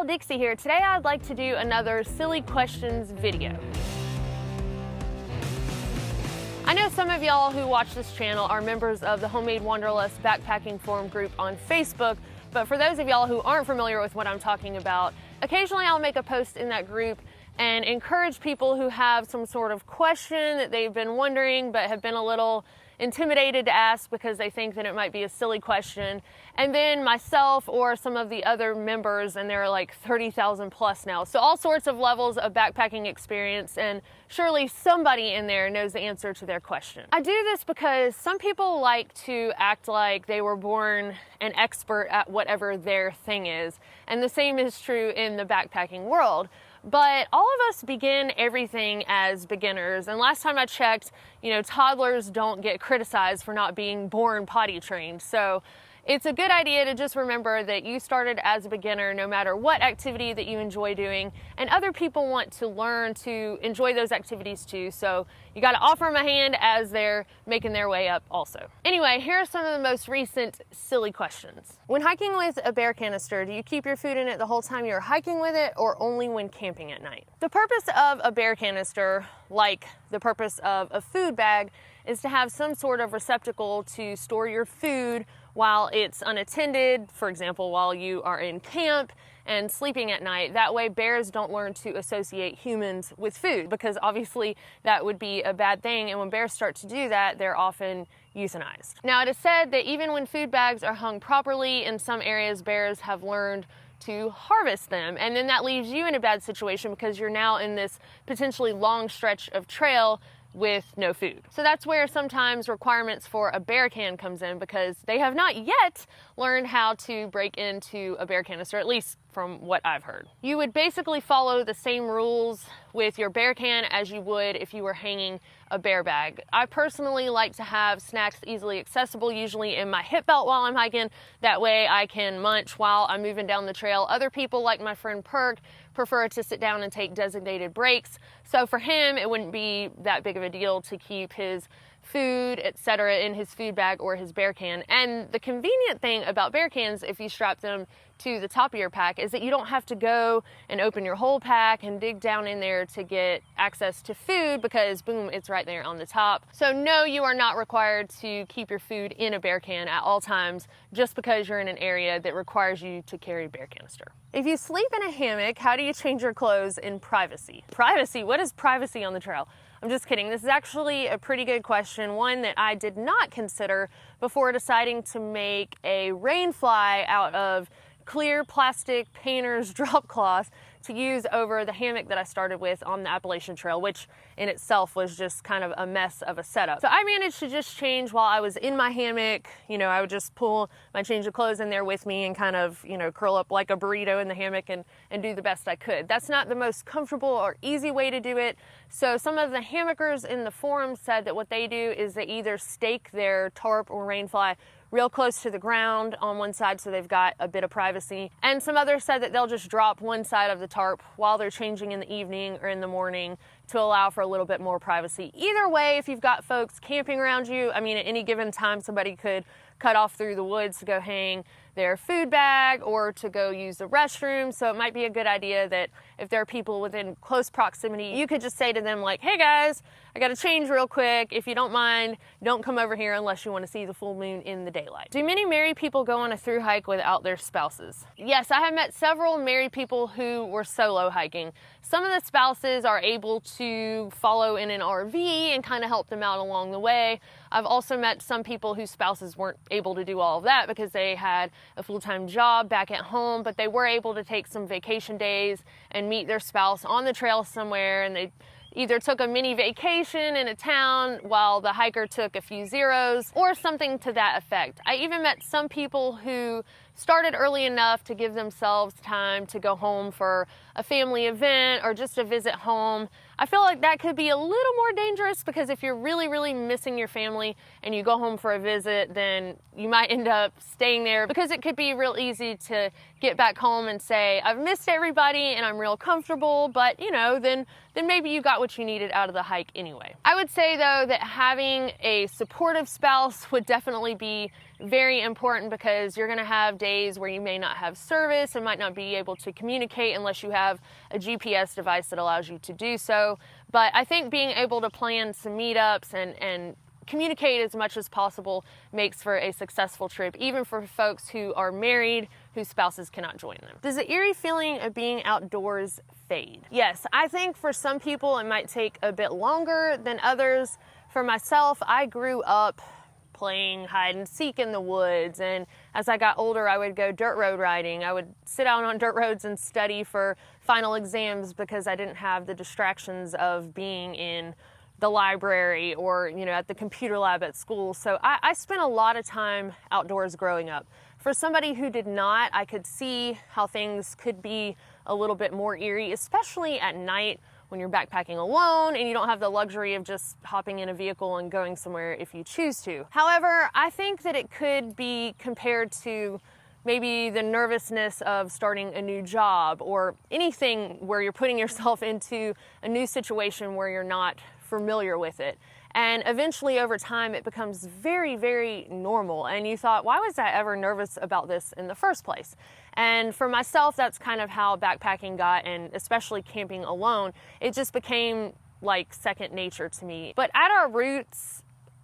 Dixie here. Today I'd like to do another silly questions video. I know some of y'all who watch this channel are members of the Homemade Wanderlust backpacking forum group on Facebook, but for those of y'all who aren't familiar with what I'm talking about, occasionally I'll make a post in that group and encourage people who have some sort of question that they've been wondering but have been a little intimidated to ask because they think that it might be a silly question. And then myself or some of the other members, and there are like 30,000 plus now, so all sorts of levels of backpacking experience, and surely somebody in there knows the answer to their question. I do this because some people like to act like they were born an expert at whatever their thing is, and the same is true in the backpacking world. But all of us begin everything as beginners, and last time I checked, toddlers don't get criticized for not being born potty trained. So it's a good idea to just remember that you started as a beginner no matter what activity that you enjoy doing, and other people want to learn to enjoy those activities too, so you got to offer them a hand as they're making their way up also. Anyway, here are some of the most recent silly questions. When hiking with a bear canister, do you keep your food in it the whole time you're hiking with it, or only when camping at night? The purpose of a bear canister, like the purpose of a food bag, is to have some sort of receptacle to store your food while it's unattended, for example, while you are in camp and sleeping at night. That way bears don't learn to associate humans with food, because obviously that would be a bad thing, and when bears start to do that, they're often euthanized. Now, it is said that even when food bags are hung properly, in some areas bears have learned to harvest them, and then that leaves you in a bad situation because you're now in this potentially long stretch of trail with no food. So that's where sometimes requirements for a bear can comes in, because they have not yet learned how to break into a bear canister, at least from what I've heard. You would basically follow the same rules with your bear can as you would if you were hanging a bear bag. I personally like to have snacks easily accessible, usually in my hip belt while I'm hiking. That way I can munch while I'm moving down the trail. Other people, like my friend Perk, prefer to sit down and take designated breaks. So for him, it wouldn't be that big of a deal to keep his food, etc., in his food bag or his bear can. And the convenient thing about bear cans, if you strap them to the top of your pack, is that you don't have to go and open your whole pack and dig down in there to get access to food, because boom, it's right there on the top. So no, you are not required to keep your food in a bear can at all times just because you're in an area that requires you to carry a bear canister. If you sleep in a hammock, how do you change your clothes in privacy? Privacy? What is privacy on the trail? I'm just kidding. This is actually a pretty good question, one that I did not consider before deciding to make a rain fly out of clear plastic painter's drop cloth to use over the hammock that I started with on the Appalachian Trail, which in itself was just kind of a mess of a setup. So I managed to just change while I was in my hammock. I would just pull my change of clothes in there with me and kind of, curl up like a burrito in the hammock and do the best I could. That's not the most comfortable or easy way to do it. So some of the hammockers in the forum said that what they do is they either stake their tarp or rain fly real close to the ground on one side so they've got a bit of privacy. And some others said that they'll just drop one side of the tarp while they're changing in the evening or in the morning to allow for a little bit more privacy. Either way, if you've got folks camping around you, at any given time somebody could cut off through the woods to go hang their food bag or to go use the restroom. So it might be a good idea that if there are people within close proximity, you could just say to them like, hey guys, I gotta change real quick. If you don't mind, don't come over here unless you want to see the full moon in the daylight. Do many married people go on a thru hike without their spouses? Yes, I have met several married people who were solo hiking. Some of the spouses are able to follow in an RV and kind of help them out along the way. I've also met some people whose spouses weren't able to do all of that because they had a full-time job back at home, but they were able to take some vacation days and meet their spouse on the trail somewhere, and they either took a mini vacation in a town while the hiker took a few zeros or something to that effect. I even met some people who started early enough to give themselves time to go home for a family event or just to visit home. I feel like that could be a little more dangerous because if you're really, really missing your family and you go home for a visit, then you might end up staying there because it could be real easy to get back home and say, I've missed everybody and I'm real comfortable, but then maybe you got what you needed out of the hike anyway. I would say though that having a supportive spouse would definitely be very important because you're going to have days where you may not have service and might not be able to communicate unless you have a GPS device that allows you to do so. But I think being able to plan some meetups and communicate as much as possible makes for a successful trip, even for folks who are married, whose spouses cannot join them. Does the eerie feeling of being outdoors fade? Yes, I think for some people it might take a bit longer than others. For myself, I grew up playing hide and seek in the woods, and as I got older I would go dirt road riding. I would sit out on dirt roads and study for final exams because I didn't have the distractions of being in the library or, at the computer lab at school. So I spent a lot of time outdoors growing up. For somebody who did not, I could see how things could be a little bit more eerie, especially at night when you're backpacking alone and you don't have the luxury of just hopping in a vehicle and going somewhere if you choose to. However, I think that it could be compared to maybe the nervousness of starting a new job or anything where you're putting yourself into a new situation where you're not familiar with it. And eventually over time it becomes very, very normal. And you thought, why was I ever nervous about this in the first place? And for myself, that's kind of how backpacking got, and especially camping alone, it just became like second nature to me. But at our roots,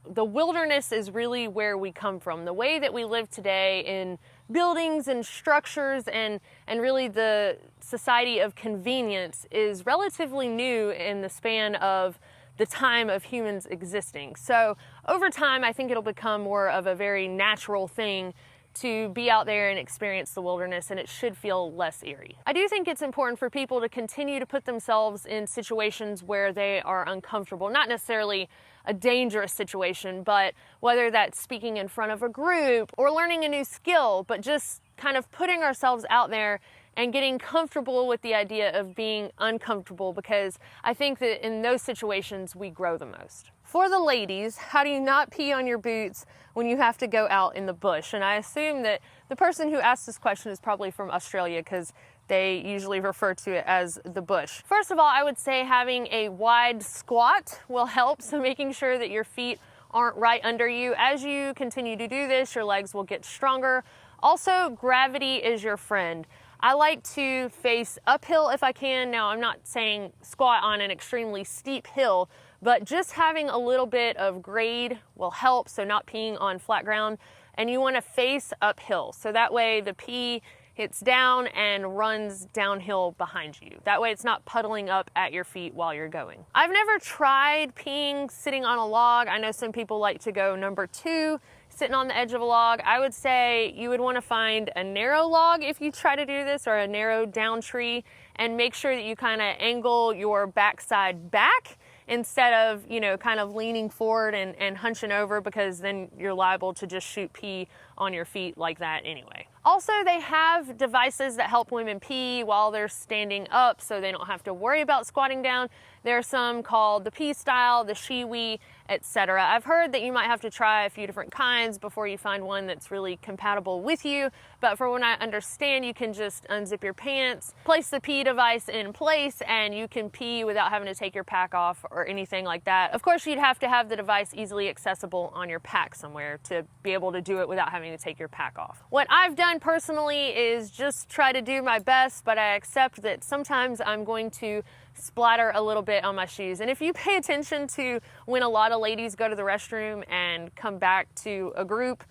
the wilderness is really where we come from. The way that we live today in buildings and structures and really the society of convenience is relatively new in the span of the time of humans existing. So over time, I think it'll become more of a very natural thing to be out there and experience the wilderness, and it should feel less eerie. I do think it's important for people to continue to put themselves in situations where they are uncomfortable, not necessarily a dangerous situation, but whether that's speaking in front of a group or learning a new skill, but just kind of putting ourselves out there and getting comfortable with the idea of being uncomfortable, because I think that in those situations we grow the most. For the ladies, how do you not pee on your boots when you have to go out in the bush? And I assume that the person who asked this question is probably from Australia, because they usually refer to it as the bush. First of all, I would say having a wide squat will help, so making sure that your feet aren't right under you. As you continue to do this, your legs will get stronger. Also, gravity is your friend. I like to face uphill if I can. Now, I'm not saying squat on an extremely steep hill, but just having a little bit of grade will help, so not peeing on flat ground. And you want to face uphill, so that way the pee hits down and runs downhill behind you. That way it's not puddling up at your feet while you're going. I've never tried peeing sitting on a log. I know some people like to go number 2, sitting on the edge of a log. I would say you would want to find a narrow log if you try to do this, or a narrow down tree, and make sure that you kind of angle your backside back instead of, kind of leaning forward and hunching over, because then you're liable to just shoot pee on your feet like that anyway. Also, they have devices that help women pee while they're standing up, so they don't have to worry about squatting down. There are some called the Pee Style, the Shiwi, etc. I've heard that you might have to try a few different kinds before you find one that's really compatible with you, but from what I understand, you can just unzip your pants, place the pee device in place, and you can pee without having to take your pack off or anything like that. Of course, you'd have to have the device easily accessible on your pack somewhere to be able to do it without having to take your pack off. What I've done personally is just try to do my best, but I accept that sometimes I'm going to splatter a little bit on my shoes. And if you pay attention to when a lot of ladies go to the restroom and come back to a group,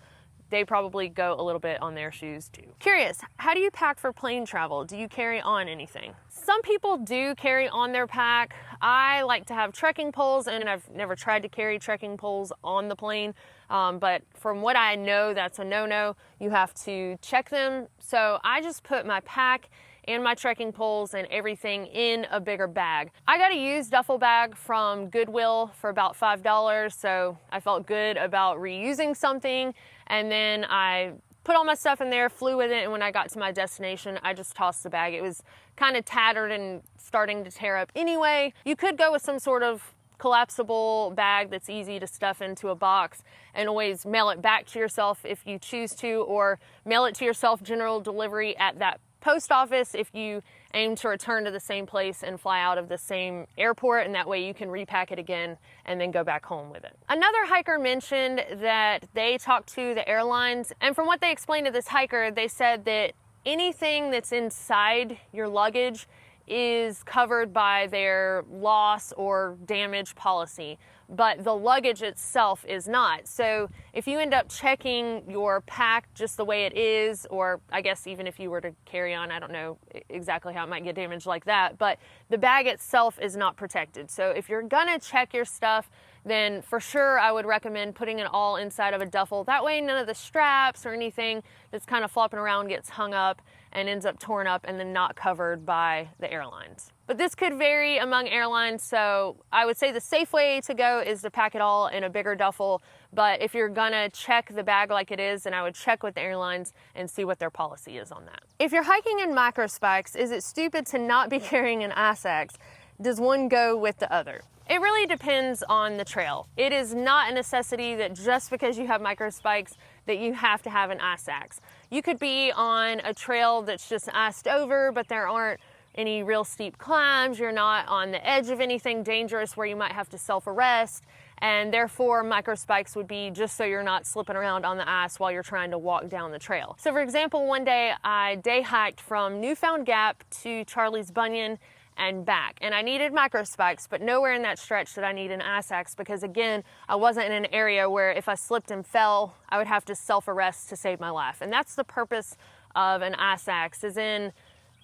they probably go a little bit on their shoes too. Curious, how do you pack for plane travel? Do you carry on anything? Some people do carry on their pack. I like to have trekking poles, and I've never tried to carry trekking poles on the plane, but from what I know, that's a no-no. You have to check them. So I just put my pack and my trekking poles and everything in a bigger bag. I got a used duffel bag from Goodwill for about $5, so I felt good about reusing something, and then I put all my stuff in there, flew with it, and when I got to my destination, I just tossed the bag. It was kind of tattered and starting to tear up anyway. You could go with some sort of collapsible bag that's easy to stuff into a box and always mail it back to yourself if you choose to, or mail it to yourself general delivery at that post office if you aim to return to the same place and fly out of the same airport, and that way you can repack it again and then go back home with it. Another hiker mentioned that they talked to the airlines, and from what they explained to this hiker, they said that anything that's inside your luggage is covered by their loss or damage policy, but the luggage itself is not. So if you end up checking your pack just the way it is, or I guess even if you were to carry on, I don't know exactly how it might get damaged like that, but the bag itself is not protected. So if you're gonna check your stuff, then for sure I would recommend putting it all inside of a duffel. That way none of the straps or anything that's kind of flopping around gets hung up and ends up torn up and then not covered by the airlines. But this could vary among airlines, so I would say the safe way to go is to pack it all in a bigger duffel. But if you're gonna check the bag like it is, then I would check with the airlines and see what their policy is on that. If you're hiking in Microspikes, is it stupid to not be carrying an ice axe? Does one go with the other? It really depends on the trail. It is not a necessity that just because you have Microspikes that you have to have an ice axe. You could be on a trail that's just iced over, but there aren't any real steep climbs. You're not on the edge of anything dangerous where you might have to self-arrest, and therefore Microspikes would be just so you're not slipping around on the ice while you're trying to walk down the trail. So for example, one day I day hiked from Newfound Gap to Charlie's Bunyan and back, and I needed Microspikes, but nowhere in that stretch did I need an ice axe, because again, I wasn't in an area where if I slipped and fell, I would have to self-arrest to save my life. And that's the purpose of an ice axe, is in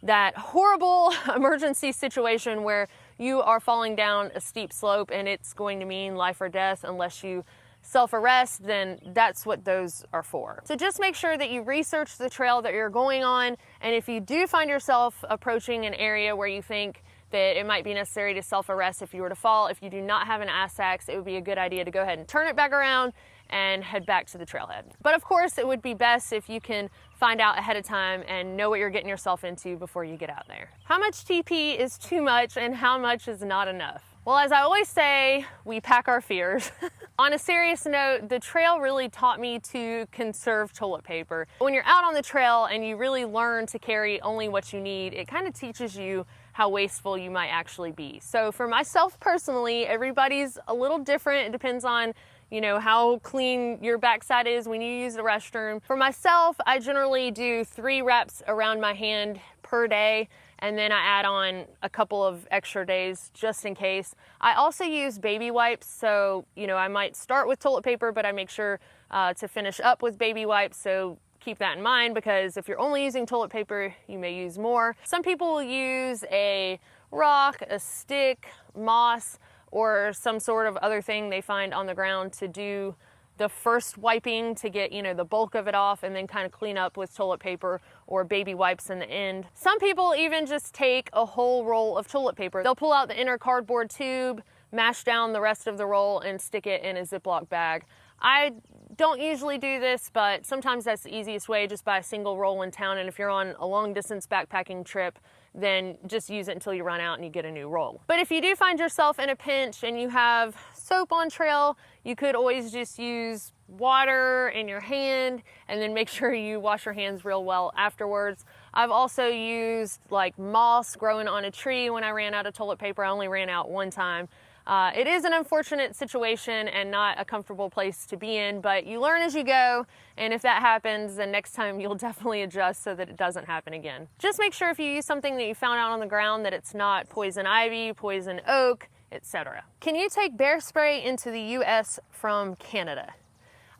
that horrible emergency situation where you are falling down a steep slope and it's going to mean life or death unless you self-arrest, then that's what those are for. So just make sure that you research the trail that you're going on, and if you do find yourself approaching an area where you think that it might be necessary to self-arrest if you were to fall, if you do not have an ice axe, it would be a good idea to go ahead and turn it back around and head back to the trailhead. But of course, it would be best if you can find out ahead of time and know what you're getting yourself into before you get out there. How much TP is too much and how much is not enough? Well, as I always say, we pack our fears. On a serious note, the trail really taught me to conserve toilet paper. When you're out on the trail and you really learn to carry only what you need, it kind of teaches you how wasteful you might actually be. So for myself personally, everybody's a little different. It depends on, you know, how clean your backside is when you use the restroom. For myself, I generally do 3 wraps around my hand per day, and then I add on a couple of extra days just in case. I also use baby wipes, so, you know, I might start with toilet paper, but I make sure to finish up with baby wipes, so keep that in mind, because if you're only using toilet paper, you may use more. Some people will use a rock, a stick, moss, or some sort of other thing they find on the ground to do the first wiping to get, you know, the bulk of it off, and then kind of clean up with toilet paper or baby wipes in the end. Some people even just take a whole roll of toilet paper. They'll pull out the inner cardboard tube, mash down the rest of the roll, and stick it in a Ziploc bag. I don't usually do this, but sometimes that's the easiest way, just buy a single roll in town, and if you're on a long distance backpacking trip, then just use it until you run out and you get a new roll. But if you do find yourself in a pinch and you have soap on trail, you could always just use water in your hand and then make sure you wash your hands real well afterwards. I've also used like moss growing on a tree when I ran out of toilet paper. I only ran out one time. It is an unfortunate situation and not a comfortable place to be in, but you learn as you go, and if that happens, then next time you'll definitely adjust so that it doesn't happen again. Just make sure if you use something that you found out on the ground that it's not poison ivy, poison oak, etc. Can you take bear spray into the US from Canada?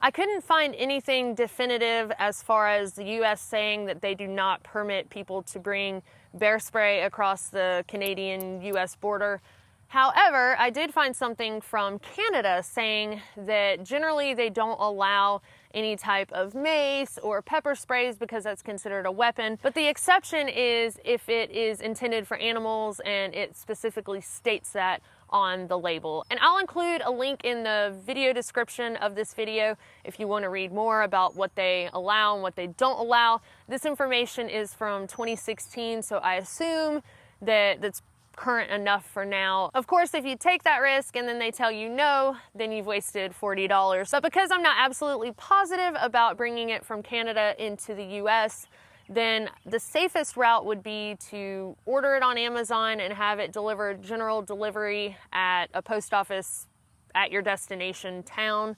I couldn't find anything definitive as far as the US saying that they do not permit people to bring bear spray across the Canadian-US border. However, I did find something from Canada saying that generally they don't allow any type of mace or pepper sprays because that's considered a weapon. But the exception is if it is intended for animals and it specifically states that on the label. And I'll include a link in the video description of this video if you want to read more about what they allow and what they don't allow. This information is from 2016, so I assume that that's current enough for now. Of course, if you take that risk and then they tell you no, then you've wasted $40. But because I'm not absolutely positive about bringing it from Canada into the US, then the safest route would be to order it on Amazon and have it delivered general delivery at a post office at your destination town.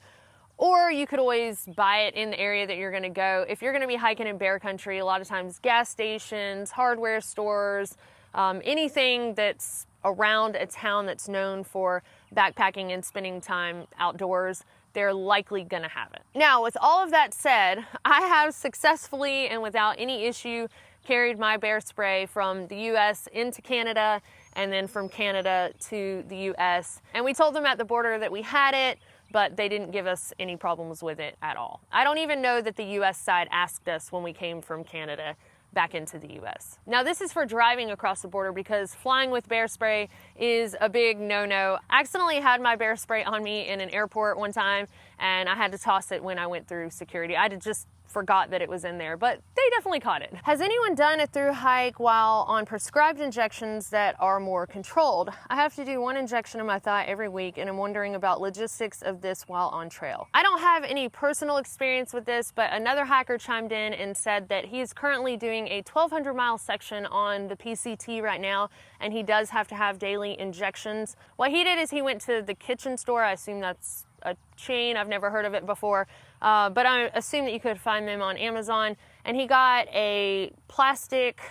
Or you could always buy it in the area that you're gonna go. If you're gonna be hiking in bear country, a lot of times gas stations, hardware stores, anything that's around a town that's known for backpacking and spending time outdoors, they're likely gonna have it. Now, with all of that said, I have successfully and without any issue carried my bear spray from the US into Canada and then from Canada to the US. And we told them at the border that we had it, but they didn't give us any problems with it at all. I don't even know that the US side asked us when we came from Canada back into the US. Now this is for driving across the border because flying with bear spray is a big no-no. I accidentally had my bear spray on me in an airport one time and I had to toss it when I went through security. I just forgot that it was in there, but they definitely caught it. Has anyone done a through hike while on prescribed injections that are more controlled? I have to do one injection in my thigh every week and I'm wondering about logistics of this while on trail. I don't have any personal experience with this, but another hiker chimed in and said that he is currently doing a 1,200 mile section on the PCT right now, and he does have to have daily injections. What he did is he went to the kitchen store. I assume that's a chain, I've never heard of it before, but I assume that you could find them on Amazon, and he got a plastic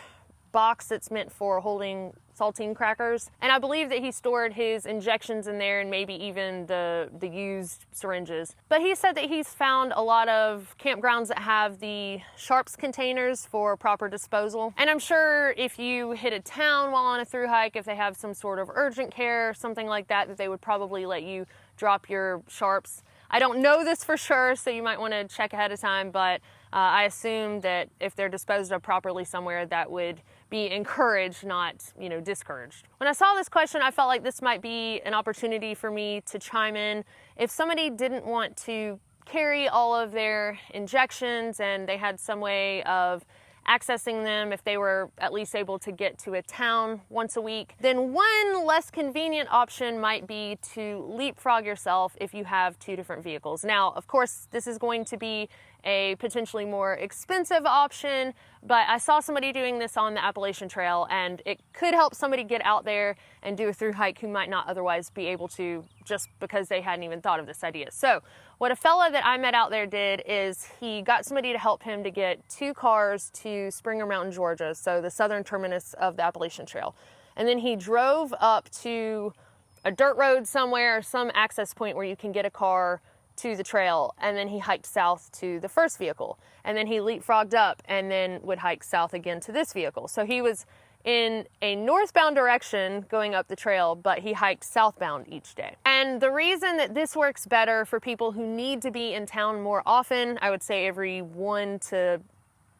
box that's meant for holding saltine crackers, and I believe that he stored his injections in there and maybe even the used syringes. But he said that he's found a lot of campgrounds that have the sharps containers for proper disposal, and I'm sure if you hit a town while on a through hike, if they have some sort of urgent care, something like that, that they would probably let you drop your sharps. I don't know this for sure, so you might want to check ahead of time, but I assume that if they're disposed of properly somewhere, that would be encouraged, not, discouraged. When I saw this question, I felt like this might be an opportunity for me to chime in. If somebody didn't want to carry all of their injections and they had some way of accessing them, if they were at least able to get to a town once a week, then one less convenient option might be to leapfrog yourself if you have two different vehicles. Now, of course, this is going to be a potentially more expensive option, but I saw somebody doing this on the Appalachian Trail, and it could help somebody get out there and do a through hike who might not otherwise be able to, just because they hadn't even thought of this idea. So what a fella that I met out there did is he got somebody to help him to get 2 cars to Springer Mountain, Georgia, so the southern terminus of the Appalachian Trail. And then he drove up to a dirt road somewhere, some access point where you can get a car to the trail, and then he hiked south to the first vehicle, and then he leapfrogged up and then would hike south again to this vehicle. So he was in a northbound direction going up the trail, but he hiked southbound each day. And the reason that this works better for people who need to be in town more often, I would say every 1 to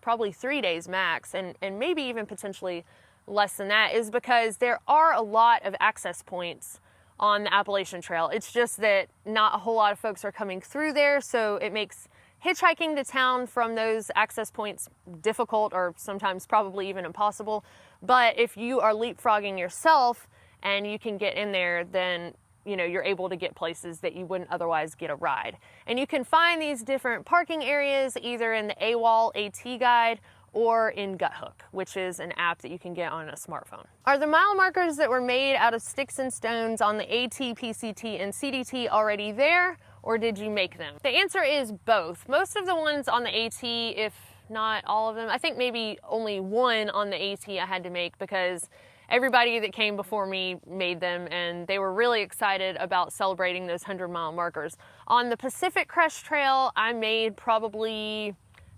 probably 3 days max, and maybe even potentially less than that, is because there are a lot of access points on the Appalachian Trail. It's just that not a whole lot of folks are coming through there, so it makes hitchhiking to town from those access points difficult, or sometimes probably even impossible. But if you are leapfrogging yourself and you can get in there, then you're able to get places that you wouldn't otherwise get a ride. And you can find these different parking areas either in the AWOL AT guide or in Guthook, which is an app that you can get on a smartphone. Are the mile markers that were made out of sticks and stones on the AT, PCT, and CDT already there, or did you make them? The answer is both. Most of the ones on the AT, if not all of them, I think maybe only one on the AT I had to make because everybody that came before me made them, and they were really excited about celebrating those 100-mile markers. On the Pacific Crest Trail, I made probably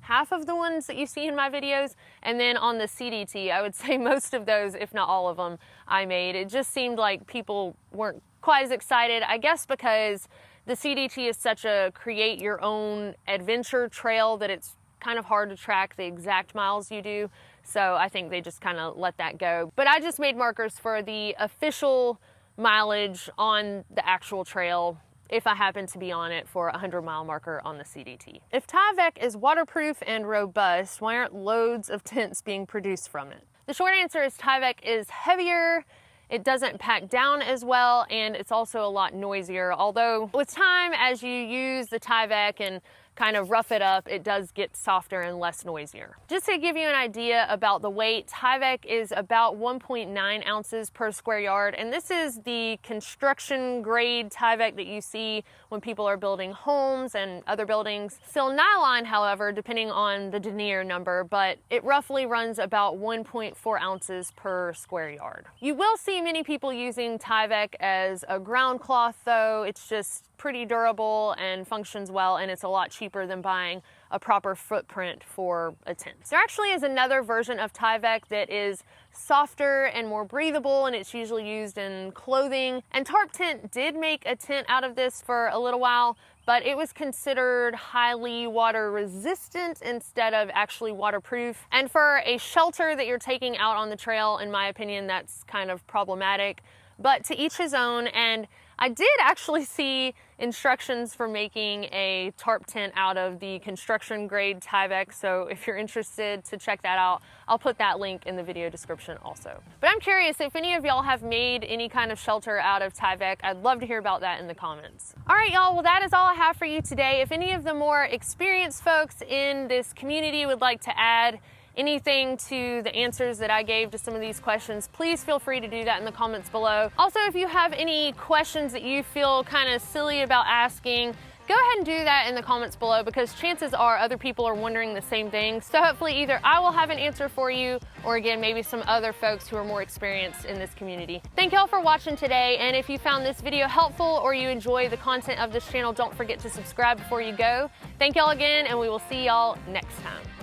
half of the ones that you see in my videos, and then on the CDT, I would say most of those, if not all of them, I made. It just seemed like people weren't quite as excited, I guess because the CDT is such a create your own adventure trail that it's kind of hard to track the exact miles you do, so I think they just kind of let that go. But I just made markers for the official mileage on the actual trail if I happen to be on it for a 100-mile marker on the CDT. If Tyvek is waterproof and robust, why aren't loads of tents being produced from it? The short answer is Tyvek is heavier, it doesn't pack down as well, and it's also a lot noisier. Although with time, as you use the Tyvek and kind of rough it up, it does get softer and less noisier. Just to give you an idea about the weight, Tyvek is about 1.9 ounces per square yard, and this is the construction grade Tyvek that you see when people are building homes and other buildings. Still nylon, however, depending on the denier number, but it roughly runs about 1.4 ounces per square yard. You will see many people using Tyvek as a ground cloth though. It's just pretty durable and functions well, and it's a lot cheaper than buying a proper footprint for a tent. There actually is another version of Tyvek that is softer and more breathable, and it's usually used in clothing. And Tarp Tent did make a tent out of this for a little while, but it was considered highly water resistant instead of actually waterproof. And for a shelter that you're taking out on the trail, in my opinion, that's kind of problematic. But to each his own, and I did actually see instructions for making a tarp tent out of the construction grade Tyvek, so if you're interested to check that out, I'll put that link in the video description also. But I'm curious if any of y'all have made any kind of shelter out of Tyvek. I'd love to hear about that in the comments. All right, y'all, well, that is all I have for you today. If any of the more experienced folks in this community would like to add anything to the answers that I gave to some of these questions, please feel free to do that in the comments below. Also, if you have any questions that you feel kind of silly about asking, go ahead and do that in the comments below, because chances are other people are wondering the same thing. So hopefully either I will have an answer for you, or again, maybe some other folks who are more experienced in this community. Thank y'all for watching today, and if you found this video helpful or you enjoy the content of this channel, don't forget to subscribe before you go. Thank y'all again, and we will see y'all next time.